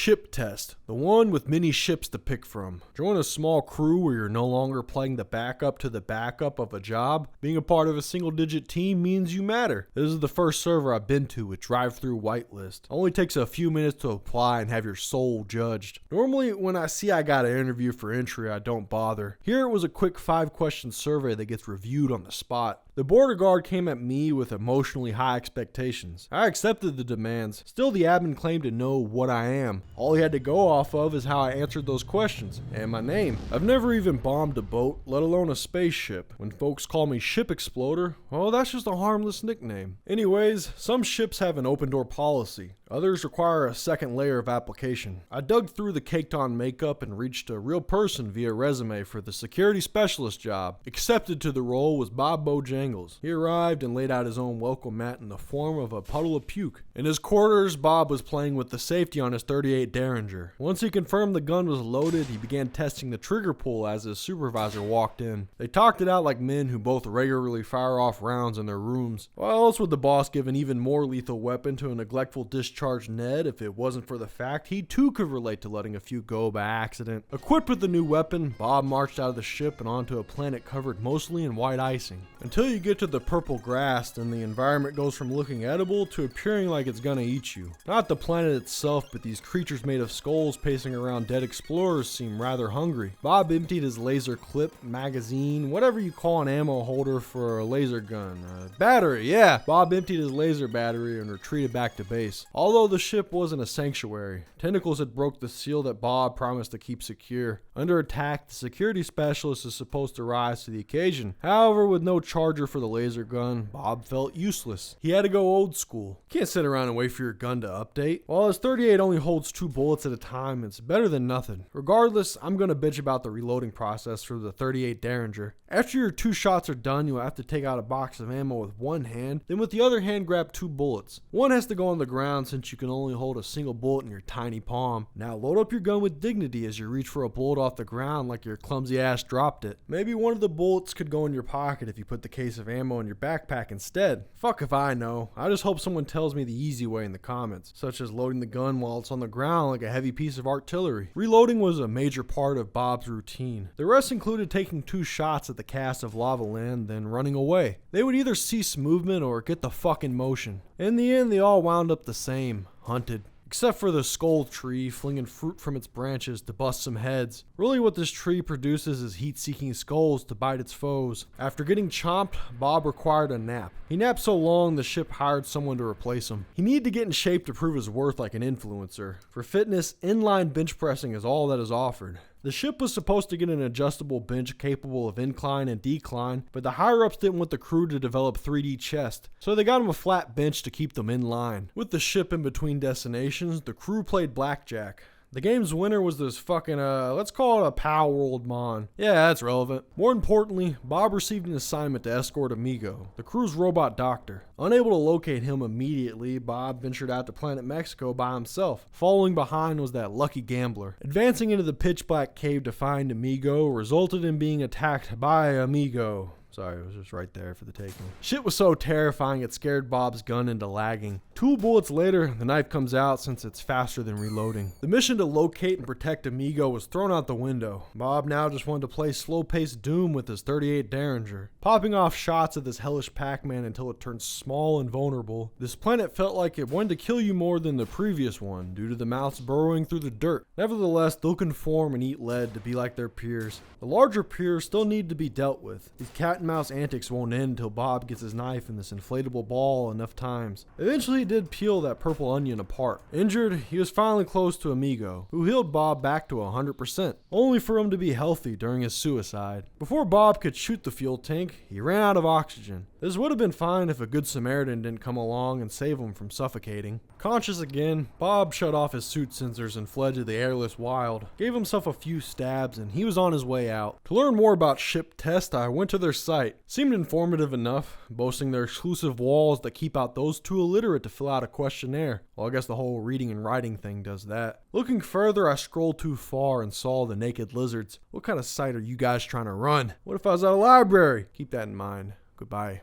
Ship test, the one with many ships to pick from. Join a small crew where you're no longer playing the backup to the backup of a job. Being a part of a single-digit team means you matter. This is the first server I've been to with drive-through whitelist. It only takes a few minutes to apply and have your soul judged. Normally, when I see I got an interview for entry, I don't bother. Here it was a quick 5-question survey that gets reviewed on the spot. The border guard came at me with emotionally high expectations. I accepted the demands. Still, the admin claimed to know what I am. All he had to go off of is how I answered those questions, and my name. I've never even bombed a boat, let alone a spaceship. When folks call me Ship Exploder, well, that's just a harmless nickname. Anyways, some ships have an open door policy. Others require a second layer of application. I dug through the caked on makeup and reached a real person via resume for the security specialist job. Accepted to the role was Bob Bojangles. He arrived and laid out his own welcome mat in the form of a puddle of puke. In his quarters, Bob was playing with the safety on his .38 Derringer. Once he confirmed the gun was loaded, he began testing the trigger pull as his supervisor walked in. They talked it out like men who both regularly fire off rounds in their rooms. Why else would the boss give an even more lethal weapon to a neglectful discharged Ned if it wasn't for the fact he too could relate to letting a few go by accident? Equipped with the new weapon, Bob marched out of the ship and onto a planet covered mostly in white icing. Until you get to the purple grass, then the environment goes from looking edible to appearing like it's gonna eat you. Not the planet itself, but these creatures made of skulls pacing around dead explorers seem rather hungry. Bob emptied his laser clip, magazine, whatever you call an ammo holder for a laser gun. Battery, yeah! Bob emptied his laser battery and retreated back to base. Although the ship wasn't a sanctuary, tentacles had broke the seal that Bob promised to keep secure. Under attack, the security specialist is supposed to rise to the occasion. However, with no charger for the laser gun, Bob felt useless. He had to go old school. Can't sit around and wait for your gun to update. While his .38 only holds 2 bullets at a time, it's better than nothing. Regardless, I'm gonna bitch about the reloading process for the .38 Derringer. After your 2 shots are done, you'll have to take out a box of ammo with one hand, then with the other hand grab 2 bullets. One has to go on the ground since you can only hold a single bullet in your tiny palm. Now load up your gun with dignity as you reach for a bullet off the ground like your clumsy ass dropped it. Maybe one of the bullets could go in your pocket if you put the case of ammo in your backpack instead. Fuck if I know. I just hope someone tells me the easy way in the comments, such as loading the gun while it's on the ground like a heavy piece of artillery. Reloading was a major part of Bob's routine. The rest included taking 2 shots at the cast of lava land, then running away. They would either cease movement or get the fuck in motion. In the end, they all wound up the same, hunted. Except for the skull tree flinging fruit from its branches to bust some heads. Really what this tree produces is heat-seeking skulls to bite its foes. After getting chomped, Bob required a nap. He napped so long the ship hired someone to replace him. He needed to get in shape to prove his worth like an influencer. For fitness, inline bench pressing is all that is offered. The ship was supposed to get an adjustable bench capable of incline and decline, but the higher-ups didn't want the crew to develop 3D chest, so they got him a flat bench to keep them in line. With the ship in between destinations, the crew played blackjack. The game's winner was this fucking, let's call it a Pow World Mon. Yeah, that's relevant. More importantly, Bob received an assignment to escort Amigo, the crew's robot doctor. Unable to locate him immediately, Bob ventured out to Planet Mexico by himself. Following behind was that lucky gambler. Advancing into the pitch black cave to find Amigo resulted in being attacked by Amigo. Sorry, it was just right there for the taking. Shit was so terrifying it scared Bob's gun into lagging. 2 bullets later, the knife comes out since it's faster than reloading. The mission to locate and protect Amigo was thrown out the window. Bob now just wanted to play slow-paced Doom with his .38 Derringer, popping off shots at this hellish Pac-Man until it turned small and vulnerable. This planet felt like it wanted to kill you more than the previous one due to the mouths burrowing through the dirt. Nevertheless, they'll conform and eat lead to be like their peers. The larger peers still need to be dealt with. These cat and mouse antics won't end until Bob gets his knife in this inflatable ball enough times. Eventually he did peel that purple onion apart. Injured, he was finally close to Amigo, who healed Bob back to 100%, only for him to be healthy during his suicide. Before Bob could shoot the fuel tank, he ran out of oxygen. This would have been fine if a good Samaritan didn't come along and save him from suffocating. Conscious again, Bob shut off his suit sensors and fled to the airless wild. Gave himself a few stabs and he was on his way out. To learn more about Ship Test, I went to their site. Seemed informative enough, boasting their exclusive walls that keep out those too illiterate to fill out a questionnaire. Well, I guess the whole reading and writing thing does that. Looking further, I scrolled too far and saw the naked lizards. What kind of site are you guys trying to run? What if I was at a library? Keep that in mind. Goodbye.